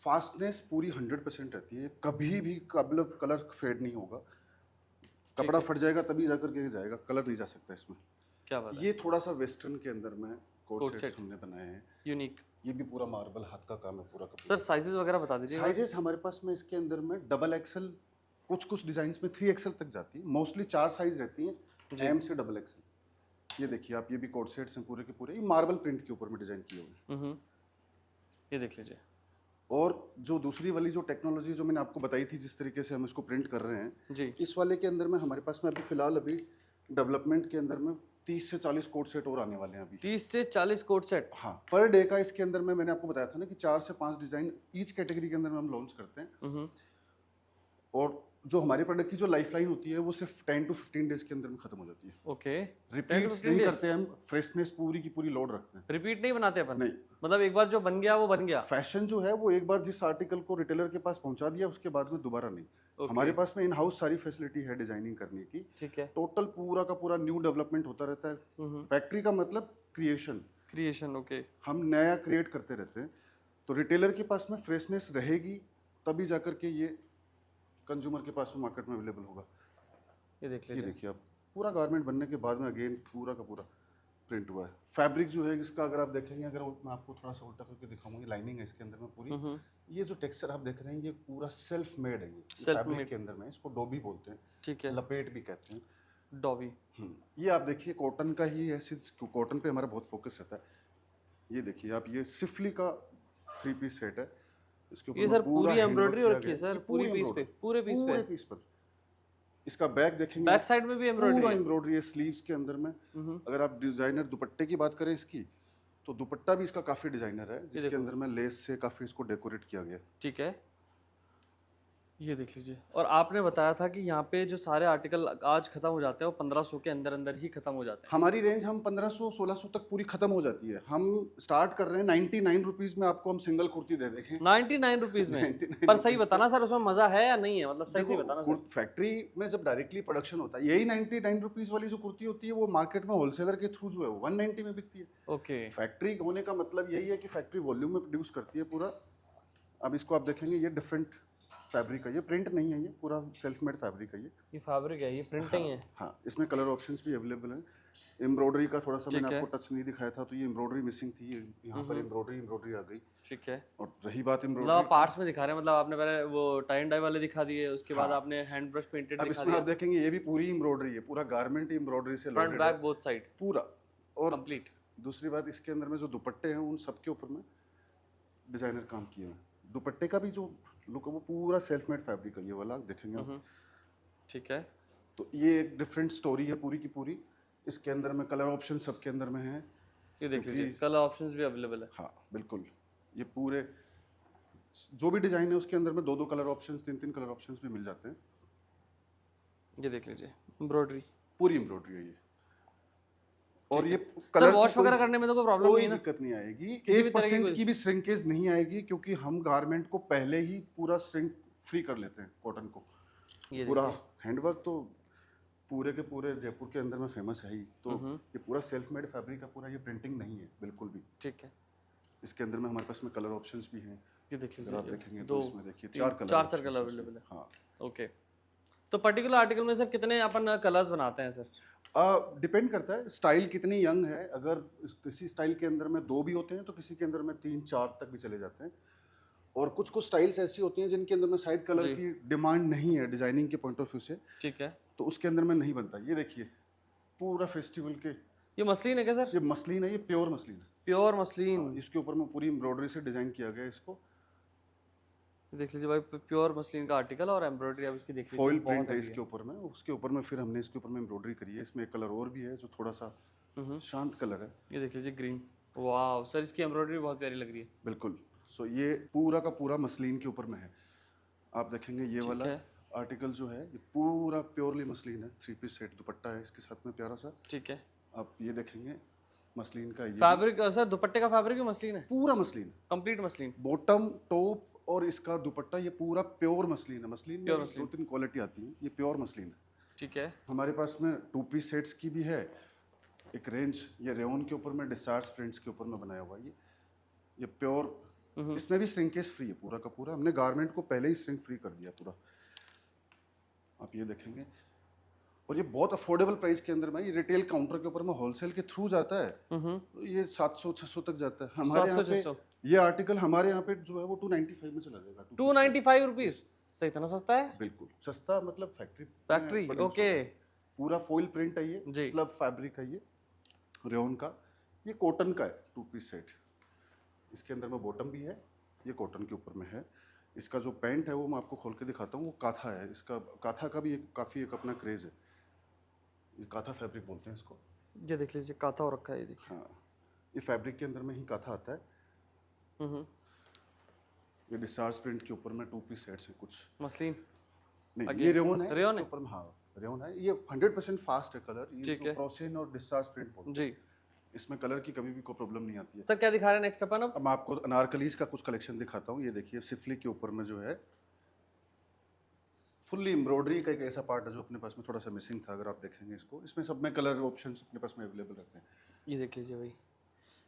फास्टनेस पूरी 100% रहती है, कभी भी कलर फेड नहीं होगा। कपड़ा फट जाएगा तभी जाकर के जाएगा, कलर नहीं जा सकता इसमें। क्या बात है। ये थोड़ा सा वेस्टर्न के अंदर में कोड Coat सेट्स set। हमने बनाए हैं। यूनिक। ये भी पूरा मार्बल हाथ का काम है पूरा का सर साइजेस वगैरह बता दीजिए। साइजेस हमारे पास में इसके अंदर में डबल एक्सल, कुछ डिजाइन में 3XL तक जाती है। मोस्टली 4 साइज रहती है, एम से डबल एक्सल। ये देखिए आप, ये भी कोड सेट्स हैं पूरे के पूरे, ये मार्बल प्रिंट के ऊपर में डिजाइन किए हुए हैं। ये देख लीजिए। और जो दूसरी वाली जो टेक्नोलॉजी जो मैंने आपको बताई थी, जिस तरीके से हम इसको प्रिंट कर रहे हैं जी। इस वाले के अंदर में हमारे पास में अभी फिलहाल अभी डेवलपमेंट के अंदर में 30 से 40 कोड सेट और आने वाले हैं अभी। 30 से 40 कोट सेट। हाँ, पर डे का इसके अंदर में मैंने आपको बताया था ना कि 4 से 5 डिजाइन ईच कैटेगरी के अंदर में हम लॉन्च करते हैं। और जो हमारे प्रोडक्ट की जो लाइफ लाइन होती है वो सिर्फ 10 to 15 डेज के अंदर में खत्म हो जाती है। ओके। रिपीट 15 नहीं days? करते हम, फ्रेशनेस पूरी की पूरी लोड रखते हैं। रिपीट नहीं बनाते अपन? नहीं। मतलब एक बार जो बन गया वो बन गया। फैशन जो है वो एक बार जिस आर्टिकल को रिटेलर के पास पहुंचा दिया उसके बाद में दोबारा नहीं। हमारे पास में इन हाउस सारी फैसिलिटी है डिजाइनिंग करने की। ठीक है। टोटल पूरा का पूरा न्यू डेवलपमेंट होता रहता है। फैक्ट्री का मतलब क्रिएशन। क्रिएशन। ओके। हम नया क्रिएट करते रहते हैं, तो रिटेलर के पास में फ्रेशनेस रहेगी तभी जाकर के ये कंज्यूमर के पास में मार्केट में अवेलेबल होगा। ये देख ये लीजिए। देखिए आप, पूरा गारमेंट बनने के बाद में अगेन पूरा का पूरा प्रिंट हुआ है। फैब्रिक जो है इसका अगर आप देखेंगे, अगर मैं आपको थोड़ा सा उल्टा करके दिखाऊंगा, लाइनिंग है इसके अंदर में पूरी। ये जो टेक्सचर आप देख रहे हैं ये पूरा सेल्फ मेड है। ये फैब्रिक के अंदर में इसको डोबी बोलते हैं। ठीक है। लपेट भी कहते हैं। डॉबी। ये आप देखिए कॉटन का ही है, कॉटन पे हमारा बहुत फोकस रहता है। ये देखिए आप, ये सिफली का 3 पीस सेट है। इसके ऊपर ये सर पूरा पूरी handwork एम्ब्रॉयडरी किया रखी है गया सर, ये पूरी पीस पे, पूरे पीस पे। पूरे पीस पर। इसका बैक देखेंगे, बैक साइड में भी एम्ब्रॉयडरी पूरा है। एम्ब्रॉयडरी है स्लीव्स के अंदर में। अगर आप डिजाइनर दुपट्टे की बात करें इसकी, तो दुपट्टा भी इसका काफी डिजाइनर है, जिसके अंदर में लेस से काफी इसको डेकोरेट किया गया। ठीक है। ये देख लीजिए। और आपने बताया था कि यहाँ पे जो सारे आर्टिकल आज खत्म हो जाते हैं वो 1500 के अंदर अंदर ही खत्म हो जाते हैं। हमारी रेंज हम 1500-1600 तक पूरी खत्म हो जाती है। हम स्टार्ट कर रहे हैं 99 रुपीज में, आपको हम सिंगल कुर्ती दे देंगे 99 रुपीज में। 99 पर सही बताना सर, उसमें मजा है या नहीं है? मतलब सही से बताना सर। फैक्ट्री में जब डायरेक्टली प्रोडक्शन होता है, यही 99 रुपीज वाली जो कुर्ती होती है वो मार्केट में होलसेलर के थ्रू जो है वो 190 में बिकती है। ओके। फैक्ट्री होने का मतलब यही है कि फैक्ट्री वॉल्यूम में प्रोड्यूस करती है पूरा। अब इसको आप देखेंगे, ये डिफरेंट फैब्रिक है, ये प्रिंट नहीं है, ये पूरा सेल्फ मेड फैब्रिक है। ये फैब्रिक है, ये प्रिंटिंग है। हाँ, इसमें कलर ऑप्शंस भी अवेलेबल हैं। एम्ब्रॉयडरी का थोड़ा सा मैंने आपको टच नहीं दिखाया था, तो ये एम्ब्रॉयडरी मिसिंग थी, यहाँ पर एम्ब्रॉयडरी आ गई। ठीक है। और रही बात मतलब एम्ब्रॉयडरी, आप पार्ट्स में दिखा रहे हैं, मतलब आपने पहले वो टाई एंड डाई वाले दिखा दिए, उसके बाद आपने हैंड ब्रश पेंटेड अब दिखा इसमें आप दिया। देखेंगे ये भी पूरी एम्ब्रॉयडरी है, पूरा गारमेंट एम्ब्रॉयडरी से फ्रंट loaded बैक है बोथ साइड पूरा। और कंप्लीट। दूसरी बात, इसके अंदर में जो दुपट्टे हैं उन सब के ऊपर में डिजाइनर काम किए हैं। दुपट्टे का भी जो लुक है वो पूरा सेल्फ मेड फैब्रिक है, ये वाला देखेंगे आप। ठीक है। तो ये एक डिफरेंट स्टोरी है पूरी की पूरी। इसके अंदर में कलर ऑप्शन सबके अंदर में है। ये देख लीजिए, कलर ऑप्शंस भी अवेलेबल है। हाँ बिल्कुल, ये पूरे जो भी डिजाइन है उसके अंदर में 2-2 कलर ऑप्शंस, 3-3 कलर ऑप्शंस भी मिल जाते हैं। ये देख लीजिए एम्ब्रॉयडरी, पूरी एम्ब्रॉयडरी है ये। और ये सर कलर वॉश वगैरह करने में तो कोई प्रॉब्लम कोई नहीं है ना? दिक्कत नहीं आएगी, किसी भी तरह की 1% की भी श्रिंकेज नहीं आएगी, क्योंकि हम गारमेंट को पहले ही पूरा श्रिंक फ्री कर लेते हैं कॉटन को। ये पूरा हैंडवर्क तो पूरे के पूरे जयपुर के अंदर में फेमस है ही। तो ये पूरा सेल्फ मेड फैब्रिक का पूरा, ये प्रिंटिंग नहीं है बिल्कुल भी। ठीक है। इसके अंदर में हमारे पास में कलर ऑप्शंस भी हैं। ये देख अगर आप लीजिए, देखेंगे दो तो इसमें देखिए 4 कलर चार कलर अवेलेबल है। हाँ। ओके। तो पर्टिकुलर आर्टिकल में सर कितने अपन कलर्स बनाते हैं सर? डिपेंड करता है स्टाइल कितनी यंग है। अगर किसी स्टाइल के अंदर में 2 भी होते हैं तो किसी के अंदर में 3-4 तक भी चले जाते हैं। और कुछ कुछ स्टाइल्स ऐसी होती हैं जिनके अंदर में साइड कलर की डिमांड नहीं है डिजाइनिंग के पॉइंट ऑफ व्यू से, ठीक है। तो उसके अंदर में नहीं बनता। ये देखिए पूरा फेस्टिवल के, ये मसलिन है क्या सर? ये मसलिन है, ये प्योर मसलिन है। Pure muslin. इसके ऊपर में पूरी एम्ब्रॉयडरी से डिजाइन किया गया है इसको। देख लीजिए भाई, प्योर मसलिन का आर्टिकल और एम्ब्रॉयडरी आप इसकी देख लीजिए, फॉइल बहुत प्रिंट है heavy इसके ऊपर में। उसके ऊपर में फिर हमने इसके ऊपर में एम्ब्रॉयडरी करी है। इसमें एक कलर और भी है जो थोड़ा सा शांत कलर है। ये देख लीजिए ग्रीन। वाह सर, इसकी एम्ब्रॉयडरी बहुत प्यारी लग रही है। बिल्कुल। सो ये पूरा का पूरा मसलिन के ऊपर में है। आप देखेंगे ये वाला आर्टिकल जो है ये पूरा प्योरली मसलिन है। 3 पीस सेट दुपट्टा है इसके साथ में प्यारा सा। ठीक है। आप ये देखेंगे मसलिन का ये फैब्रिक सर दुपट्टे का फैब्रिक भी मसलिन है, पूरा muslin, complete muslin. Bottom top और इसका दुपट्टा ये पूरा प्योर मसलिन है। मसलिन Pure में मसलिन। 2-3 क्वालिटी आती है, ये प्योर मसलिन है। ठीक है, हमारे पास में 2 पीस सेट्स की भी है एक रेंज, ये रेयन के ऊपर में डिस्चार्ज प्रिंट्स के ऊपर में बनाया हुआ है ये प्योर, इसमें भी श्रिंकेज फ्री है पूरा का पूरा। हमने गारमेंट को पहले ही श्रिंक फ्री कर दिया पूरा, आप ये देखेंगे। और ये बहुत अफोर्डेबल प्राइस के अंदर में, ये रिटेल काउंटर के ऊपर में होलसेल के थ्रू जाता है तो ये 700-600 तक जाता है। हमारे यहाँ 700-600 पे ये आर्टिकल हमारे यहाँ पे जो है वो 295 में चला जाएगा। 295 रुपीज, सर इतना सस्ता है? बिल्कुल सस्ता, मतलब फैक्ट्री, ओके। पूरा फॉइल प्रिंट है जी। ये, स्लब फैब्रिक है ये रेयन का, ये कॉटन का है 2 पीस सेट। इसके अंदर में बॉटम भी है, ये कॉटन के ऊपर में है। इसका जो पैंट है वो मैं आपको खोल के दिखाता हूँ, वो काथा है। इसका काथा का भी काफ़ी एक अपना क्रेज़ है, ये काथा फैब्रिक बोलते हैं इसको। ये देख लीजिए काथा हो रखा है, ये देखिए। हाँ, ये फैब्रिक के अंदर में ही काथा आता है। ये डिस्चार्ज प्रिंट के ऊपर में 2 पीस सेट्स हैं कुछ। मसलिन नहीं, Again, ये रेयन है, रेयन इसके है? ऊपर में, हाँ रेयन है। ये 100% फास्ट है कलर, ये ठीक जो है। प्रोसेन और डिस्चार्ज प्रिंट बोलते जी। हैं, इसमें कलर की कभी भी कोई प्रॉब्लम नहीं आती है। सर क्या दिखा रहे हैं नेक्स्ट अपन अब? अब मैं आपको अनारकलीज का कुछ कलेक्शन दिखाता हूँ। ये देखिए सिफली के ऊपर में जो है फुल्ली एम्ब्रॉयडरी का एक ऐसा पार्ट है जो अपने पास में थोड़ा सा मिसिंग था। अगर आप देखेंगे इसको, इसमें सब में कलर ऑप्शंस अपने पास में अवेलेबल रहते हैं। ये देख लीजिए भाई,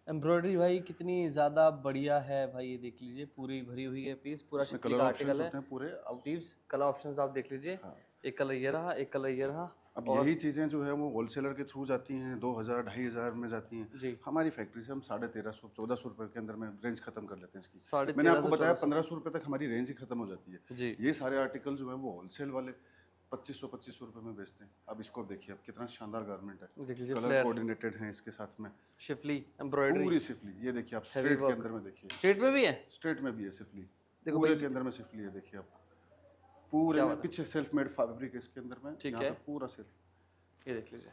एम्ब्रॉयडरी भाई कितनी ज़्यादा बढ़िया है भाई, ये देख लीजिए पूरी भरी हुई है पीस, पूरा इसमें शिफली कलर का ऑप्शंस आर्टिकल होते है। हैं पूरे। अब स्लीव्स कलर ऑप्शंस आप देख लीजिए, एक कलर ये रहा, एक कलर ये रहा। अब यही चीज़ें जो है वो होलसेलर के थ्रू जाती हैं, 2000-2500 में जाती हैं। जी। हमारी फैक्ट्री से हम 1350-1400 रुपये के अंदर में रेंज खत्म कर लेते हैं इसकी। 1350 मैंने आपको बताया 1500 रुपये तक हमारी रेंज ही खत्म हो जाती है। जी। ये सारे आर्टिकल जो है वो होलसेल वाले 2500 रुपये में बेचते हैं। अब इसको देखिए, अब कितना शानदार गारमेंट है, देख लीजिए कलर फ्लेयर, कोऑर्डिनेटेड है इसके साथ में, शिफली एम्ब्रॉयडरी पूरी सिफली। ये देखिए आप स्ट्रेट के अंदर में देखिए, स्ट्रेट में भी है। स्ट्रेट में भी है सिफली, देखो पूरे भाई, के अंदर में सिफली है। देखिए आप पूरे में पीछे सेल्फ मेड फैब्रिक है इसके अंदर में, ठीक यहाँ है। पे पूरा सेल्फ। ये देख लीजिए,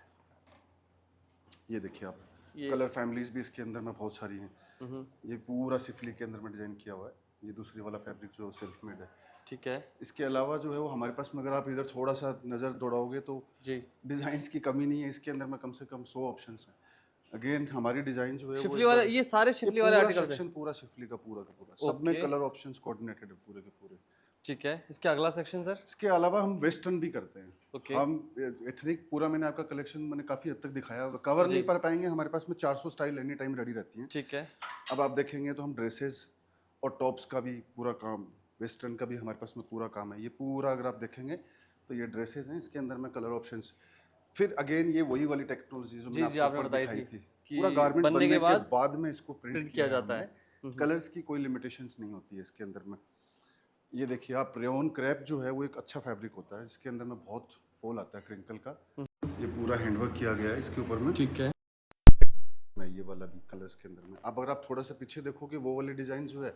ये देखिए आप, ये कलर फैमिलीज भी इसके अंदर में बहुत सारी हैं। ये पूरा सिफली के अंदर में डिजाइन किया हुआ है। ये दूसरी वाला फैब्रिक जो सेल्फ मेड है। ठीक है। इसके अलावा जो है वो हमारे पास में, अगर आप इधर थोड़ा सा नज़र दौड़ाओगे तो जी, डिज़ाइंस की कमी नहीं है। इसके अंदर में कम से कम 100 ऑप्शंस हैं। अगेन हमारी डिज़ाइन जो है शिफली वाले, ये सारे शिफली वाले आर्टिकल्स हैं। सेक्शन पूरा शिफली का पूरा सब में कलर ऑप्शंस कोऑर्डिनेटेड है पूरे के पूरे। ठीक है, इसके अगला सेक्शन सर। इसके अलावा हम वेस्टर्न भी करते हैं। ओके। हम एथनिक पूरा, मैंने आपका कलेक्शन मैंने काफ़ी हद तक दिखाया, कवर नहीं कर पाएंगे। हमारे पास में 400 स्टाइल एनी टाइम रेडी रहती हैं। ठीक है। अब आप देखेंगे तो हम ड्रेसेस और टॉप्स का भी पूरा काम, वेस्टर्न का भी हमारे पास में पूरा काम है। ये पूरा अगर आप देखेंगे तो ये ड्रेसेस हैं, इसके अंदर में कलर ऑप्शंस। फिर अगेन ये वही वाली टेक्नोलॉजी जो मैंने आपको बताई दिखाई थी थी, कि पूरा गारमेंट बनने के बाद में इसको प्रिंट किया जाता है। कलर्स की कोई लिमिटेशंस नहीं होती है इसके अंदर में। ये देखिए आप, रेयन क्रैप जो है वो एक अच्छा फैब्रिक होता है। इसके अंदर में बहुत फॉल आता है क्रिंकल का। ये पूरा हैंडवर्क किया गया है इसके ऊपर में। ठीक है। मैं ये वाला भी कलर्स के अंदर में, अब अगर आप थोड़ा सा पीछे देखोगे वो वाली डिज़ाइन जो है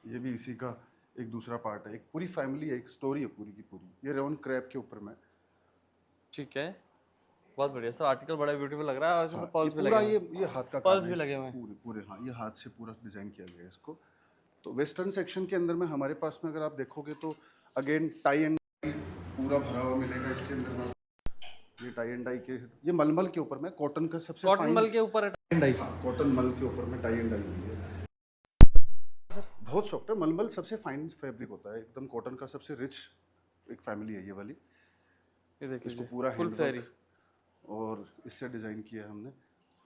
ये भी इसी का एक दूसरा पार्ट है। एक पूरी फैमिली है, एक स्टोरी है पूरी की पूरी। ये रेयन क्रैप के ऊपर में। ठीक है, बहुत बढ़िया सर, आर्टिकल बड़ा ब्यूटीफुल लग रहा है। और इसमें पर्ल्स भी पूरा लगे हुए हैं। ये हाथ का पर्ल्स काम है भी लगे इसके हुए हैं। पूरे पूरे, हाँ ये हाथ से पूरा डिज़ाइन किया गया है इसको। तो वेस्टर्न सेक्शन के अंदर में हमारे पास में अगर आप देखोगे तो अगेन टाई एंड पूरा भरा हुआ मिलेगा इसके अंदर में। ये टाई एंड डाई के, ये मलमल के ऊपर में कॉटन का सबसे कॉटन मल के ऊपर है। हाँ, कॉटन मल के ऊपर में टाई एंड डाई हुई है। बहुत सॉफ्ट है मलमल, सबसे फाइन फैब्रिक होता है एकदम। कॉटन का सबसे रिच एक फैमिली है ये वाली। ये देख इसको लीजिए, पूरा फुल फेरी। और इससे डिज़ाइन किया है हमने।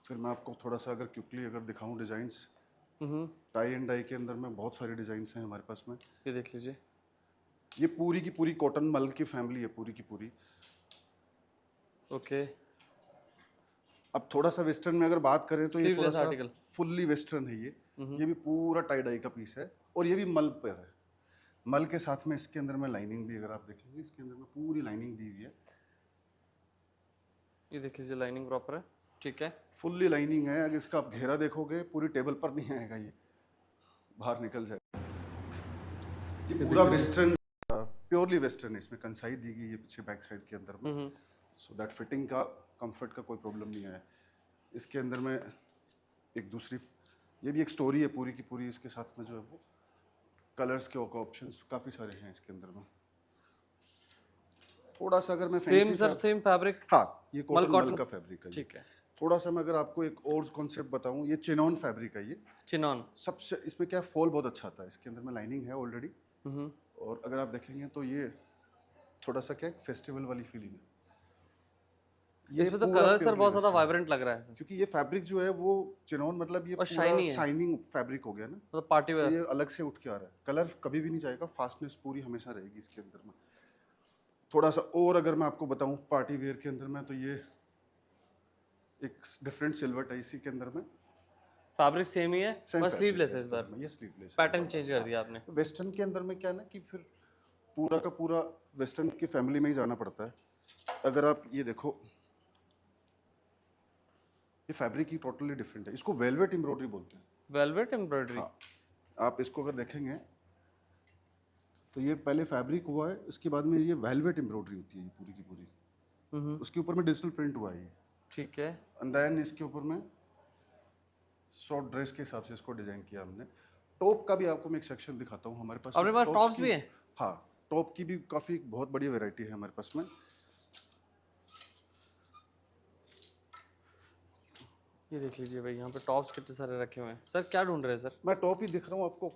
फिर मैं आपको थोड़ा सा अगर क्विकली अगर दिखाऊं डिज़ाइंस, टाई एंड डाई के अंदर में बहुत सारे डिज़ाइंस हैं हमारे पास में। ये देख लीजिए, ये पूरी की पूरी कॉटन मल की फैमिली है पूरी की पूरी। ओके। अब थोड़ा सा वेस्टर्न में अगर बात करें तो ये थोड़ा Sleeveless सा article। फुल्ली वेस्टर्न है ये भी पूरा टाई डाई का पीस है और ये भी मल पर है। मल के साथ में इसके अंदर में लाइनिंग भी, अगर आप देखेंगे इसके अंदर में पूरी लाइनिंग दी हुई है। ये देख लीजिए, लाइनिंग प्रॉपर है। ठीक है, फुल्ली लाइनिंग है। अगर इसका आप घेरा देखोगे पूरी टेबल पर नहीं आएगा, ये बाहर निकल जाएगा। ये पूरा वेस्टर्न, प्योरली वेस्टर्न है। इसमें कंसाई दी गई है पीछे बैक साइड के अंदर में, सो दैट फिटिंग का, कंफर्ट का कोई प्रॉब्लम नहीं है। इसके अंदर में एक दूसरी, ये भी एक स्टोरी है पूरी की पूरी। इसके साथ में जो है वो कलर्स के ऑप्शंस काफ़ी सारे हैं इसके अंदर में। थोड़ा सा अगर मैं सेम सर, सेम फैब्रिक। हाँ, ये कॉटन मल का फैब्रिक है। ठीक है, थोड़ा सा मैं अगर आपको एक और कॉन्सेप्ट बताऊं, ये चिनॉन फैब्रिक है। ये चिनॉन। सबसे इसमें क्या फॉल बहुत अच्छा आता है, इसके अंदर में लाइनिंग है ऑलरेडी। और अगर आप देखेंगे तो ये थोड़ा सा क्या फेस्टिवल वाली फीलिंग है। ये इसमें तो पूरा कलर सर purely बहुत ज्यादा western है। वाइब्रेंट लग रहा है सर, क्योंकि ये फैब्रिक जो है वो चिनॉन मतलब ये और पूरा shiny है। शाइनिंग फैब्रिक हो गया ना, मतलब पार्टी तो वेयर। ये अलग से उठ के आ रहा है। कलर कभी भी नहीं जाएगा, फास्टनेस पूरी हमेशा रहेगी इसके अंदर में। थोड़ा सा और अगर मैं आपको बताऊं पार्टी वेयर के अंदर में, तो ये एक डिफरेंट सिल्वर है इसी के अंदर में। फैब्रिक सेम ही है, Same बस fabric स्लीवलेस है है इस इसके बार, अंदर में, ये स्लीवलेस पैटर्न चेंज कर दिया आपने। वेस्टर्न के अंदर में क्या है ना कि फिर पूरा का पूरा वेस्टर्न की फैमिली में ही जाना पड़ता है। अगर आप ये देखो, ये फैब्रिक ही टोटली डिफरेंट है। इसको वेलवेट एम्ब्रॉयडरी बोलते हैं। Velvet embroidery. हाँ, आप इसको अगर देखेंगे तो ये पहले फैब्रिक हुआ है, उसके बाद में ये वेलवेट एम्ब्रॉयडरी होती है ये पूरी की पूरी। उसके ऊपर में डिजिटल प्रिंट हुआ है ये, ठीक है। एंड देन इसके ऊपर में शॉर्ट ड्रेस के हिसाब से इसको डिजाइन किया हमने। टॉप का भी आपको मैं एक सेक्शन दिखाता हूँ हमारे पास। अपने पास tops टॉप्स की- भी हैं? हाँ, टॉप की भी काफी बहुत बड़ी वैरायटी है हमारे पास में। ये देख लीजिए भाई, यहाँ पे टॉप्स कितने सारे रखे हुए हैं। सर क्या ढूंढ रहे हैं सर? मैं टॉप ही दिख रहा हूँ आपको,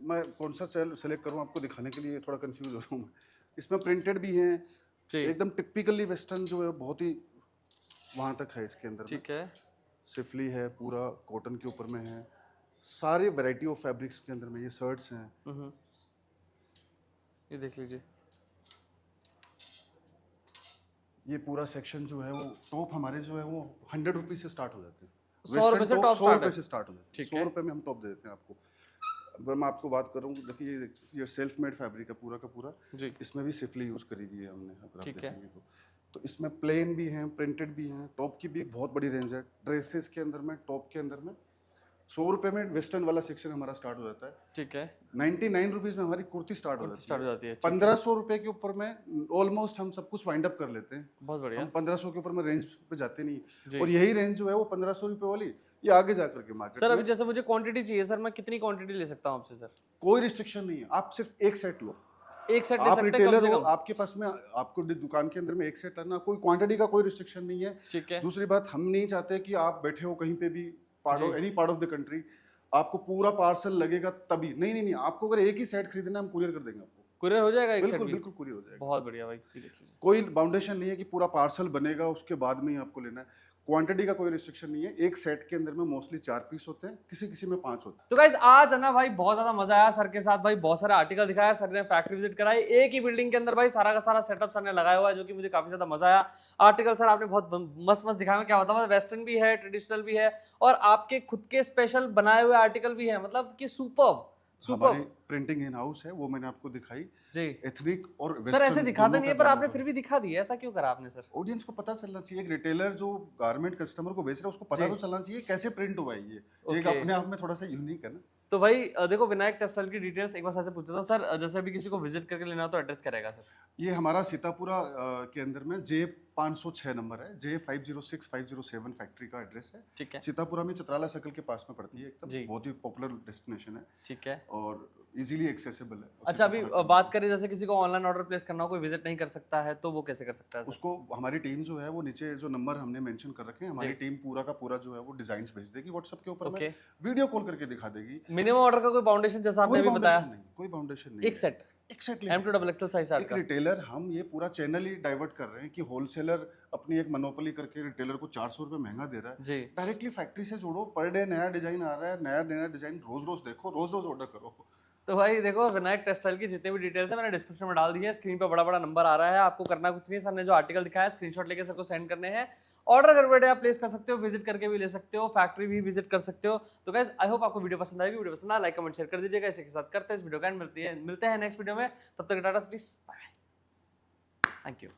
मैं कौन सा सेलेक्ट करूँ आपको दिखाने के लिए थोड़ा कंफ्यूज हो रहा हूँ मैं। इसमें प्रिंटेड भी हैं, जी। एकदम टिपिकली वेस्टर्न जो है बहुत ही वहाँ तक है इसके अंदर में। ठीक है। सिफली है, पूरा कॉटन के ऊपर में है, सारे वैरायटी ऑफ फैब्रिक्स के अंदर में। ये शर्ट्स हैं, ये देख लीजिए। ये पूरा सेक्शन जो है वो टॉप हमारे जो है वो 100 रुपीज से स्टार्ट हो जाते हैं। 100 रुपए से top 100 start रुपए है? से स्टार्ट हो जाते हैं। ठीक 100 है। रुपए में हम टॉप दे देते हैं आपको। अगर मैं आपको बात करूँ, देखिए ये सेल्फ मेड फैब्रिक है पूरा का पूरा। जी। इसमें भी सिफली यूज करी हुई है हमने, अगर आप ठीक है। देखेंगे तो इसमें प्लेन भी हैं, प्रिंटेड भी हैं। टॉप की भी एक बहुत बड़ी रेंज है। ड्रेसेस के अंदर में, टॉप के अंदर में 100 रुपए में वेस्टर्न वाला सेक्शन हमारा स्टार्ट हो जाता है। ठीक है। 99 रुपीज में हमारी कुर्ती स्टार्ट हो जाती स्टार्ट है। हो जाती है। 1500 रुपए के ऊपर में ऑलमोस्ट हम सब कुछ वाइंड अप कर लेते हैं। बहुत बढ़िया। हम 1500 के ऊपर में रेंज पे जाते जी। नहीं। और यही रेंज जो है वो 1500 रुपए वाली, ये आगे जाकर के मार्केट सर अभी में जैसे मुझे क्वांटिटी चाहिए सर, मैं कितनी क्वांटिटी ले सकता हूँ आपसे सर? कोई रिस्ट्रिक्शन नहीं है। आप सिर्फ एक सेट लो। एक सेट ले आप सकते हैं कम रिटेलर से हो, कम? आपके पास में आपको दुकान के अंदर में एक सेट लाना, कोई क्वांटिटी का कोई रिस्ट्रिक्शन नहीं है। ठीक है। दूसरी बात, हम नहीं चाहते कि आप बैठे हो कहीं पे भी, पार्ट ऑफ जी। Any part of the country, आपको पूरा पार्सल लगेगा तभी। नहीं नहीं नहीं, आपको अगर एक ही सेट खरीदना है, हम कुरियर कर देंगे आपको। कुरियर हो जाएगा एक सेट बिल्कुल भी? बिल्कुल कुरियर हो जाएगा। बहुत बढ़िया भाई, ये देख लीजिए। कोई बाउंडेशन नहीं है कि पूरा पार्सल बनेगा उसके बाद में ही आपको लेना है। क्वांटिटी का कोई रिस्ट्रिक्शन नहीं है। एक सेट के अंदर में मोस्टली 4 पीस होते हैं, किसी किसी में 5 होते हैं। तो गाइस आज है ना भाई, बहुत ज्यादा मजा आया सर के साथ भाई। बहुत सारे आर्टिकल दिखाया सर ने, फैक्ट्री विजिट कराई, एक ही बिल्डिंग के अंदर भाई सारा का सारा सेटअप सर ने लगाया हुआ है, जो कि मुझे काफी ज्यादा मजा आया। आर्टिकल सर आपने बहुत मस्त मस्त दिखाया। क्या होता है, वेस्टर्न भी है, ट्रेडिशनल भी है, और आपके खुद के स्पेशल बनाए हुए आर्टिकल भी है, मतलब कि सुपर हमारी प्रिंटिंग इन हाउस है, वो मैंने आपको दिखाई। जी। एथनिक और सर वेस्टर्न ऐसे दिखाते दोनों नहीं है, का पर बना आपने हुआ फिर भी दिखा दिया, ऐसा क्यों करा आपने सर? ऑडियंस को पता चलना चाहिए। एक रिटेलर जो गारमेंट कस्टमर को बेच रहा है, उसको पता जी। तो चलना चाहिए कैसे प्रिंट हुआ है ये। एक Okay। अपने आप में थोड़ा सा यूनिक है ना। तो भाई देखो, विनायक टेक्सटाइल की डिटेल्स एक बार सर से पूछता हूँ सर, जैसे अभी किसी को विजिट करके लेना हो तो एड्रेस क्या रहेगा सर? ये हमारा सीतापुरा के अंदर में J506 नंबर है। J506 507 फैक्ट्री का एड्रेस है। ठीक है। सीतापुरा में चित्राला सर्कल के पास में पड़ती है, जी। एकदम बहुत ही पॉपुलर डेस्टिनेशन है ठीक है। और इजीली एक्सेसिबल है। अच्छा अभी बात करें, जैसे किसी को ऑनलाइन ऑर्डर प्लेस करना हो, कोई विजिट नहीं कर सकता है, तो वो कैसे कर सकता है सर? उसको हमारी टीम जो है वो नीचे जो नंबर हमने मेंशन कर रखे हैं, हमारी जी। टीम पूरा का पूरा जो है वो डिजाइन्स भेज देगी व्हाट्सएप के ऊपर में, Okay। वीडियो कॉल करके दिखा देगी। मिनिमम ऑर्डर का कोई बाउंडेशन, जैसा आपने कोई अभी बताया, बाउंडेशन नहीं, कोई बाउंडेशन नहीं एक सेट एक सेट M2XXL साइज एक का? रिटेलर, हम ये पूरा चैनल ही डाइवर्ट कर रहे हैं कि होलसेलर अपनी एक मोनोपोली करके रिटेलर को 400 रुपए महंगा दे रहा है। जी। डायरेक्टली फैक्ट्री से जोड़ो, पर डे नया डिजाइन आ रहा है, नया नया डिजाइन रोज रोज देखो, रोज रोज ऑर्डर करो। तो भाई देखो, विनायक टेक्सटाइल की जितने भी डिटेल्स है मैंने डिस्क्रिप्शन में डाल दी है। स्क्रीन पे बड़ा बड़ा नंबर आ रहा है, आपको करना कुछ नहीं है, सर ने जो आर्टिकल दिखाया है स्क्रीनशॉट लेके सर को सेंड करने हैं। ऑर्डर कर बैठे आप प्लेस कर सकते हो, विजिट करके भी ले सकते हो, फैक्ट्री भी विजिट कर सकते हो। तो गाइस आई होप आपको वीडियो पसंद आएगी। वीडियो पसंद आए लाइक कमेंट शेयर कर दीजिएगा। इसी के साथ करते हैं इस वीडियो का एंड। मिलते हैं नेक्स्ट वीडियो में, तब तक tata please, bye. Thank you.